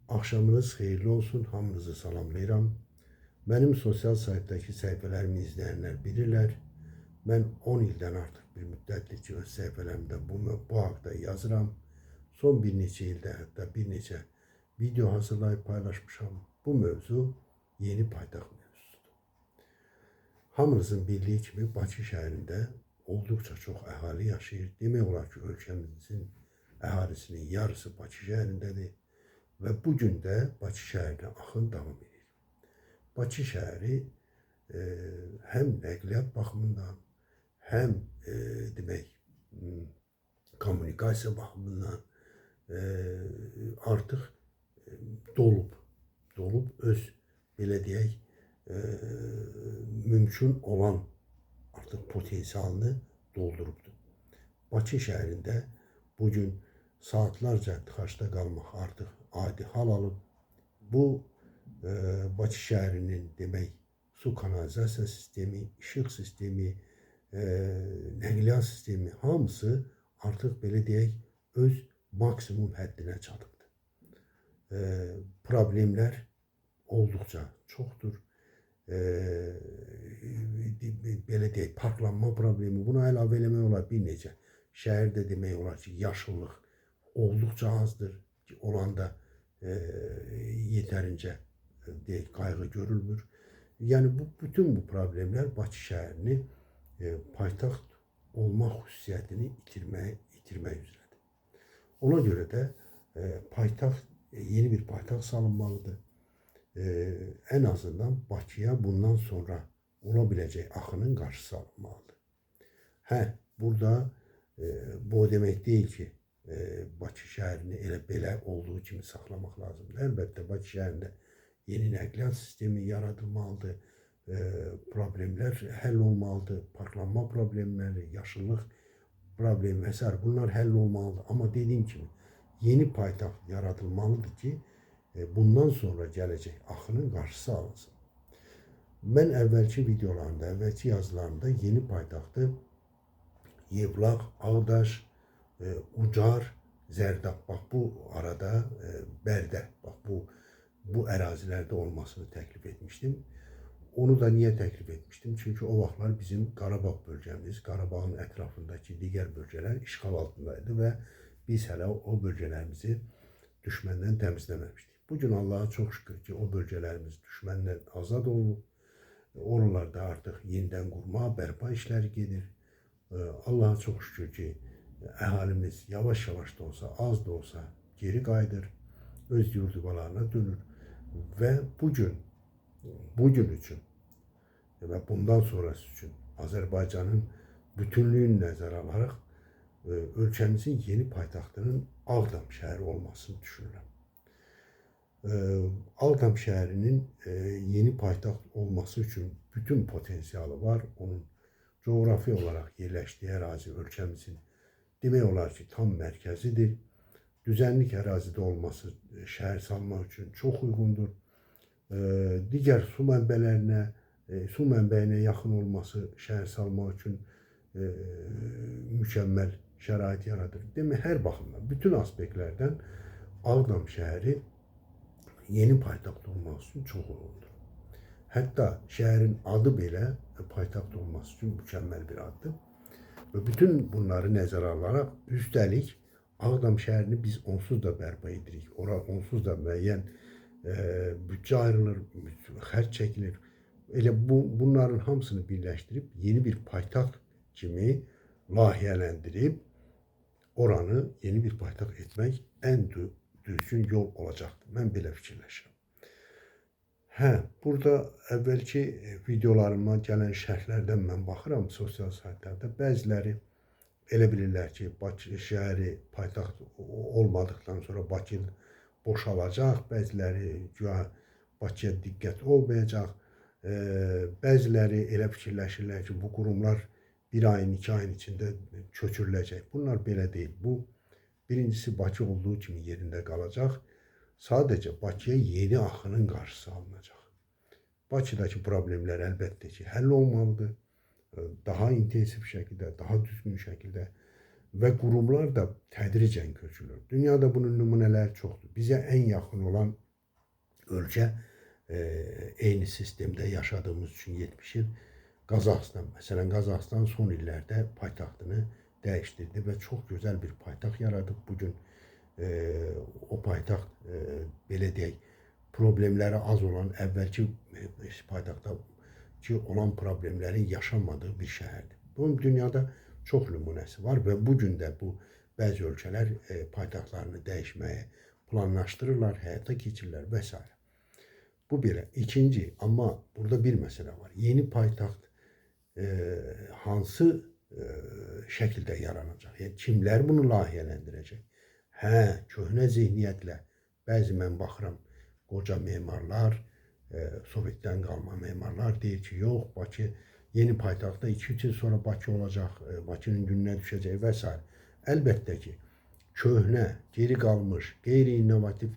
Axşamınız xeyirli olsun, hamınızı salamlayıram. Mənim sosial saytdaki səhifələrimi izləyənlər bilirlər. Mən 10 ildən artıq bir müddətdir ki, öz səhifələrimdə bu haqda yazıram. Son bir neçə ildə hətta bir neçə video hazırlayıb paylaşmışam. Bu mövzu yeni paytaxt mövzusudur. Hamınızın bildiği kimi Bakı şəhərində olduqca çox əhali yaşayır. Demək olar ki, ölkəmizin əhalisinin yarısı Bakı şəhərindədir. Və bugün də Bakı şəhərinə axın davam edir. Bakı şəhəri həm nəqliyyat baxımından, həm demək kommunikasiya baxımından artıq dolub. Öz belə deyək mümkün olan artıq potensialını doldurubdur. Bakı şəhərində bugün saatlarca tıxacda qalmaq artıq adi hal alıb. Bu Bakı şəhərinin demək su kanalizasiya sistemi, işıq sistemi, nəqliyyat sistemi hamısı artıq belə deyək öz maksimum həddinə çatıbdır. Problemlər olduqca çoxdur. Belə deyək parklanma problemi, buna əlavə eləmək olar bir necə. Şəhərdə demək olar ki, yaşıllıq olduqca azdır ki, olanda yetərincə deyək qayğı görülmür. Yəni bütün bu problemlər Bakı şəhərini paytaxt olmaq xüsusiyyətini itirmək üzrədir. Ona görə də yeni bir paytaxt salınmalıdır. Ən azından Bakıya bundan sonra ola biləcək axının qarşısı alınmalıdır. Burada bu demək deyil ki, Bakı şəhərini elə belə olduğu kimi saxlamaq lazımdır. Əlbəttə, Bakı şəhərində yeni nəqliyyat sistemi yaradılmalıdır. Problemlər həll olmalıdır. Parklanma problemləri, yaşıllıq problemi və s. bunlar həll olmalıdır. Amma dediyim kimi, yeni paytaxt yaradılmalıdır ki, bundan sonra gələcək axının qarşısı alınsın. Mən əvvəlki videolarımda, əvvəlki yazılarımda yeni paytaxtı Yevlax, Ağdaş, Ucar, Zərdab, bax bu arada Bərdə, bax bu ərazilərdə olmasını təklif etmişdim. Onu da niyə təklif etmişdim? Çünki o vaxtlar bizim Qarabağ bölgəmiz, Qarabağın ətrafındakı digər bölgələr işğal altındaydı və biz hələ o bölgələrimizi düşməndən təmizləməmişdik. Bugün Allah'a çox şükür ki, o bölgələrimiz düşməndən azad olub. Oralarda artıq yenidən qurma, bərpa işləri gedir. Allah'a çox şükür ki, əhalimiz yavaş-yavaş da olsa, az da olsa geri qayıdır, öz yurduvalarına dönür və bugün üçün və bundan sonrası üçün Azərbaycanın bütünlüyünü nəzərə alaraq ölkəmizin yeni paytaxtının Ağdam şəhəri olmasını düşünürəm. Ağdam şəhərinin yeni paytaxt olması üçün bütün potensialı var. Onun coğrafi olaraq yerləşdiyi ərazi ölkəmizin demək olar ki, tam mərkəzidir. Düzənlik ərazidə olması şəhər salmaq üçün çox uyğundur. Digər su mənbəyinə yaxın olması şəhər salmaq üçün mükəmməl şərait yaradır. Demək, hər baxımdan, bütün aspektlərdən Ağdam şəhəri yeni paytaxt olması üçün çox uyğundur. Hətta şəhərin adı belə paytaxt olması üçün mükəmməl bir addır. Və bütün bunları nəzərə alaraq, üstəlik Ağdam şəhərini biz onsuz da bərpa edirik. Ora onsuz da müəyyən büdcə ayrılır, xərc çəkilir. Elə bunların hamısını birləşdirib yeni bir paytaxt kimi layihələndirib oranı yeni bir paytaxt etmək ən düzgün yol olacaqdır. Mən belə fikirləşirəm. Burada əvvəlki videolarıma gələn şərhlərdən mən baxıram sosial saytlarda. Bəziləri elə bilirlər ki, Bakı şəhəri paytaxt olmadıqdan sonra Bakı boşalacaq. Bəziləri güya Bakıya diqqət olmayacaq. Bəziləri elə fikirləşirlər ki, bu qurumlar bir ayın, 2 ayın içində köçürüləcək. Bunlar belə deyil. Bu, birincisi Bakı olduğu kimi yerində qalacaq. Sadəcə Bakıya yeni axının qarşısı alınacaq. Bakıdakı problemlər əlbəttə ki, həll olmalıdır. Daha intensiv şəkildə, daha düzgün şəkildə və qurumlar da tədricən köçülür. Dünyada bunun nümunələri çoxdur. Bizə ən yaxın olan ölkə eyni sistemdə yaşadığımız üçün 70 il Qazaxıstan. Məsələn, Qazaxıstan son illərdə paytaxtını dəyişdirdi və çox gözəl bir paytaxt yaradıb. Bugün o paytaxt belə deyək, problemləri az olan əvvəlki paytaxtdakı olan problemlərin yaşanmadığı bir şəhərdir. Bunun dünyada çox nümunəsi var və bugün də bu bəzi ölkələr paytaxtlarını dəyişməyə planlaşdırırlar, həyata keçirirlər və s. Bu belə. İkinci, amma burada bir məsələ var. Yeni paytaxt hansı şəkildə yaranacaq? Yəni, kimlər bunu layihələndirəcək? Köhnə zehniyyətlə bəzi mən baxıram, qoca memarlar, Sovetdən qalma memarlar deyir ki, yox, Bakı yeni paytaxtda 2-3 il sonra Bakı olacaq, Bakının gününə düşəcək və s. Əlbəttə ki, köhnə, geri qalmış, qeyri-innovativ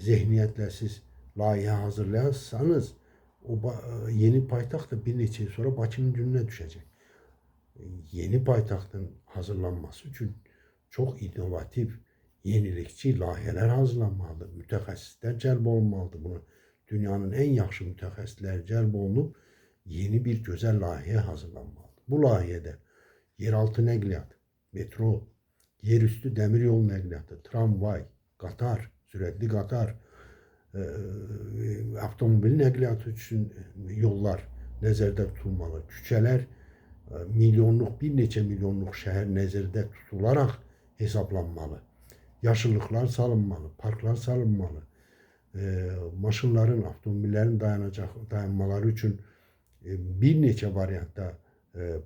zehniyyətlə siz layihə hazırlayarsanız, o yeni paytaxt da bir neçə il sonra Bakının gününə düşəcək. Yeni paytaxtın hazırlanması üçün çox innovativ, yenilikçi layihələr hazırlanmalıdır. Mütəxəssislər cəlb olunmalıdır. Bunu dünyanın ən yaxşı mütəxəssisləri cəlb olunub yeni bir gözəl layihə hazırlanmalıdır. Bu layihədə yeraltı nəqliyyat, metro, yerüstü dəmir yolu nəqliyyatı, tramvay, qatar, sürətli qatar, avtomobil nəqliyyatı üçün yollar nəzərdə tutulmalı. Küçələr milyonluq, bir neçə milyonluq şəhər nəzərdə tutularaq hesablanmalı. Yaşıllıqlar salınmalı, parklar salınmalı. Maşınların, avtomobillərin dayanmaları üçün bir neçə variantda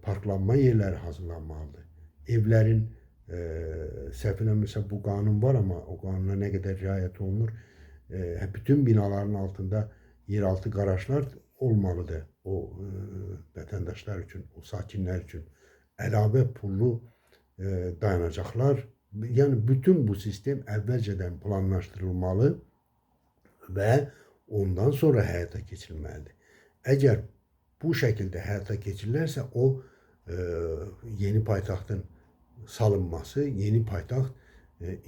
parklanma yerləri hazırlanmalıdır. Evlərin, səhv eləmirəmsə bu qanun var, amma o qanuna nə qədər riayət olunur, bütün binaların altında yeraltı qarajlar olmalıdır o vətəndaşlar üçün, o sakinlər üçün. Əlavə pullu dayanacaqlar, yəni bütün bu sistem əvvəlcədən planlaşdırılmalı və ondan sonra həyata keçirilməlidir. Əgər bu şəkildə həyata keçirilərsə, o yeni paytaxtın salınması, yeni paytaxt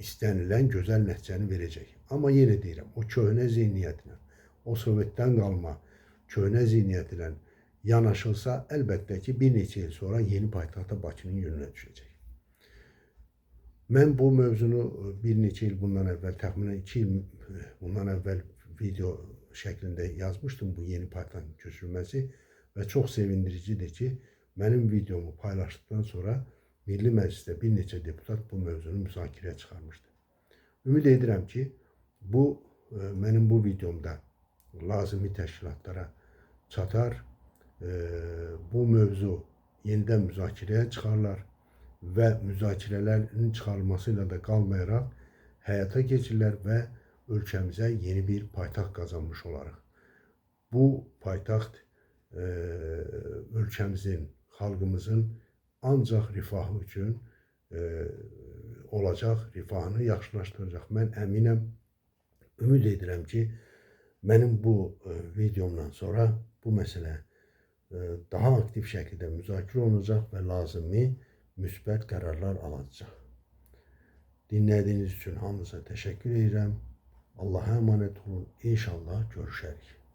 istənilən gözəl nəticəni verəcək. Amma yenə deyirəm, o köhnə zehniyyətlə, o Sovetdən qalma köhnə zehniyyətlə yanaşılsa, əlbəttə ki, bir neçə il sonra yeni paytaxtda Bakının yönünə düşəcək. Mən bu mövzunu bir neçə il bundan əvvəl, təxminən 2 il bundan əvvəl video şəklində yazmışdım bu yeni paytaxtın köçürülməsi və çox sevindiricidir ki, mənim videomu paylaşdıktan sonra Milli Məclisdə bir neçə deputat bu mövzunu müzakirəyə çıxarmışdı. Ümid edirəm ki, mənim bu videomda lazımi təşkilatlara çatar, bu mövzu yenidən müzakirəyə çıxarlar və müzakirələrin çıxarılmasıyla da qalmayaraq həyata keçirilər və ölkəmizə yeni bir paytaxt qazanmış olaraq. Bu paytaxt ölkəmizin, xalqımızın ancaq rifahı üçün olacaq, rifahını yaxşılaşdıracaq. Mən əminəm, ümid edirəm ki, mənim bu videomdan sonra bu məsələ daha aktiv şəkildə müzakirə olunacaq və lazımi müsbət qərarlar alınacaq. Dinlədiyiniz üçün hamınıza təşəkkür edirəm. Allah'a emanet olun. İnşallah görüşərik.